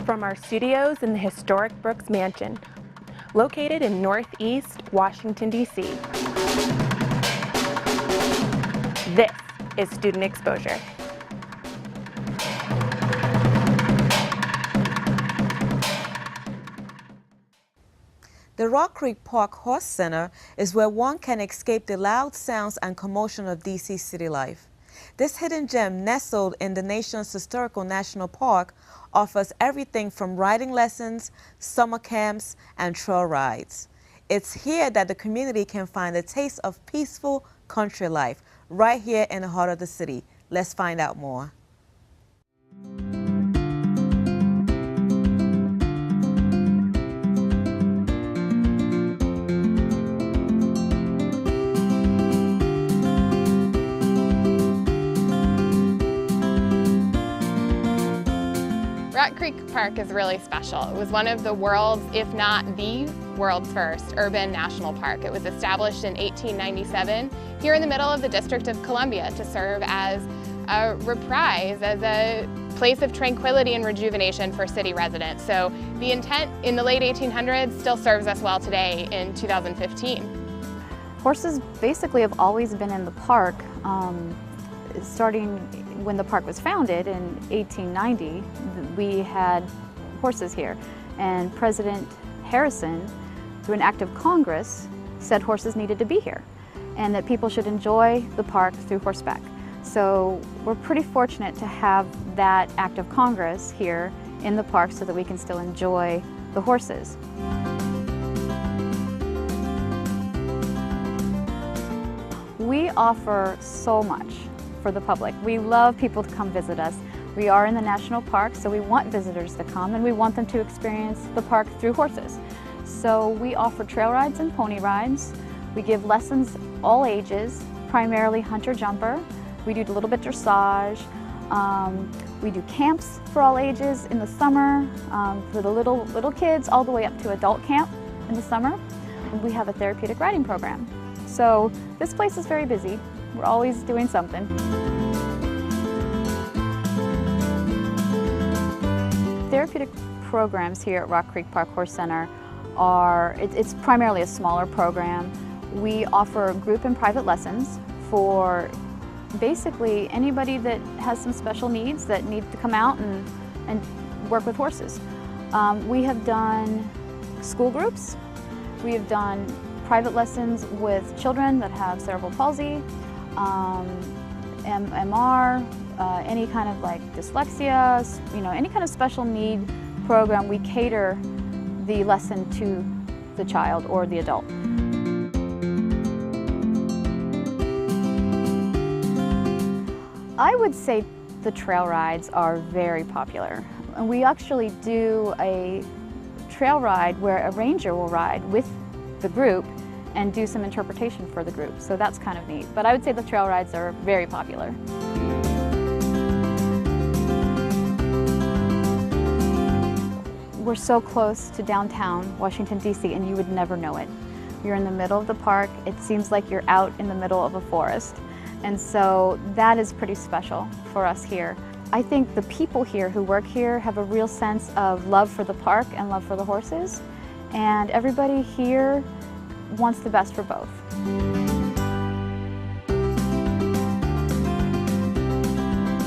from our studios in the historic Brooks Mansion, located in Northeast Washington, D.C. This is Student Exposure. The Rock Creek Park Horse Center is where one can escape the loud sounds and commotion of DC city life. This hidden gem, nestled in the nation's historical national park, offers everything from riding lessons, summer camps, and trail rides. It's here that the community can find a taste of peaceful country life, right here in the heart of the city. Let's find out more. Rock Creek Park is really special. It was one of the world's, if not the world's first urban national park. It was established in 1897 here in the middle of the District of Columbia to serve as a reprise, as a place of tranquility and rejuvenation for city residents. So the intent in the late 1800s still serves us well today in 2015. Horses basically have always been in the park, starting when the park was founded in 1890. We had horses here, and President Harrison, through an act of Congress, said horses needed to be here and that people should enjoy the park through horseback. So we're pretty fortunate to have that act of Congress here in the park so that we can still enjoy the horses. We offer so much for the public. We love people to come visit us. We are in the national park, so we want visitors to come and we want them to experience the park through horses. So we offer trail rides and pony rides. We give lessons all ages, primarily hunter-jumper. We do a little bit dressage. We do camps for all ages in the summer, for the little kids all the way up to adult camp in the summer. And we have a therapeutic riding program. So this place is very busy. We're always doing something. Therapeutic programs here at Rock Creek Park Horse Center it's primarily a smaller program. We offer group and private lessons for basically anybody that has some special needs that need to come out and work with horses. We have done school groups. We have done private lessons with children that have cerebral palsy, MR, any kind of like dyslexia, any kind of special need program. We cater the lesson to the child or the adult. I would say the trail rides are very popular. And we actually do a trail ride where a ranger will ride with the group and do some interpretation for the group. So that's kind of neat. But I would say the trail rides are very popular. We're so close to downtown Washington, D.C., and you would never know it. You're in the middle of the park. It seems like you're out in the middle of a forest. And so that is pretty special for us here. I think the people here who work here have a real sense of love for the park and love for the horses. And everybody here wants the best for both.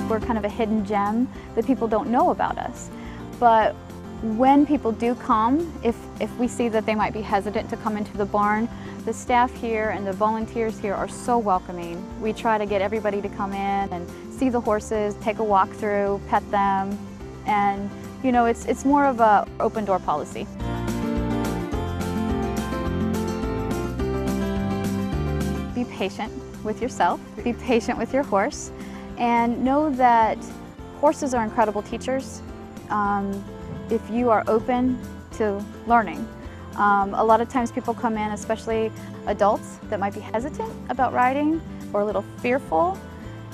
We're kind of a hidden gem that people don't know about us. But when people do come, if we see that they might be hesitant to come into the barn, the staff here and the volunteers here are so welcoming. We try to get everybody to come in and see the horses, take a walk through, pet them, and it's more of an open door policy. Be patient with yourself, be patient with your horse, and know that horses are incredible teachers if you are open to learning. A lot of times people come in, especially adults, that might be hesitant about riding or a little fearful,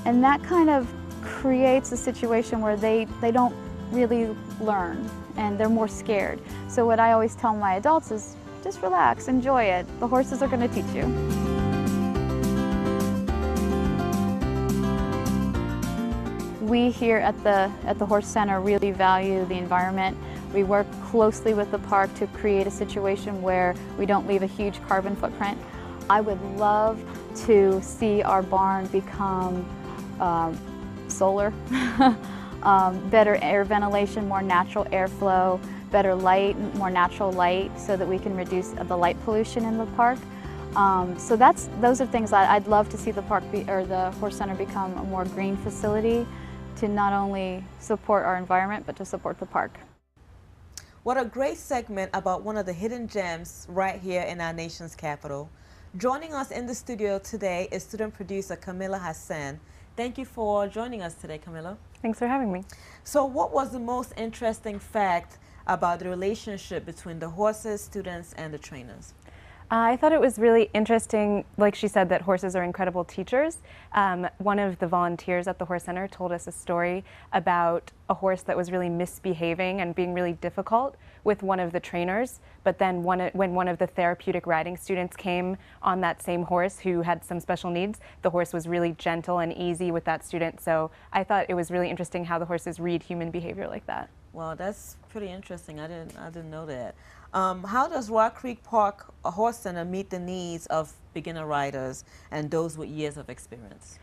and that kind of creates a situation where they don't really learn and they're more scared. So what I always tell my adults is just relax, enjoy it. The horses are going to teach you. We here at the Horse Center really value the environment. We work closely with the park to create a situation where we don't leave a huge carbon footprint. I would love to see our barn become solar, better air ventilation, more natural airflow, better light, more natural light, so that we can reduce the light pollution in the park. So those are things I'd love to see the park the Horse Center become a more green facility to not only support our environment but to support the park. What a great segment about one of the hidden gems right here in our nation's capital. Joining us in the studio today is student producer Camilla Hassan. Thank you for joining us today, Camilla. Thanks for having me. So what was the most interesting fact about the relationship between the horses, students, and the trainers? I thought it was really interesting, like she said, that horses are incredible teachers. One of the volunteers at the Horse Center told us a story about a horse that was really misbehaving and being really difficult with one of the trainers, but then when one of the therapeutic riding students came on that same horse who had some special needs, the horse was really gentle and easy with that student. So I thought it was really interesting how the horses read human behavior like that. Well, that's pretty interesting. I didn't know that. How does Rock Creek Park Horse Center meet the needs of beginner riders and those with years of experience?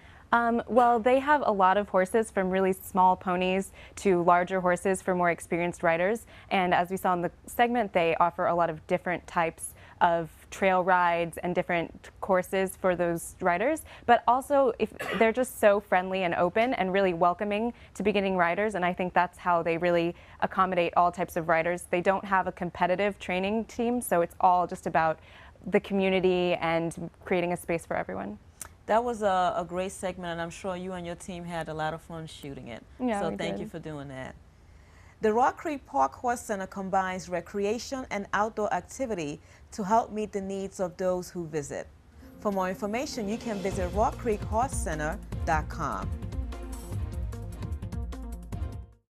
Well, they have a lot of horses, from really small ponies to larger horses for more experienced riders. And as we saw in the segment, they offer a lot of different types of trail rides and different courses for those riders. But also, they're just so friendly and open and really welcoming to beginning riders. And I think that's how they really accommodate all types of riders. They don't have a competitive training team, so it's all just about the community and creating a space for everyone. That was a great segment, and I'm sure you and your team had a lot of fun shooting it. Yeah, so thank you for doing that. The Rock Creek Park Horse Center combines recreation and outdoor activity to help meet the needs of those who visit. For more information, you can visit rockcreekhorsecenter.com.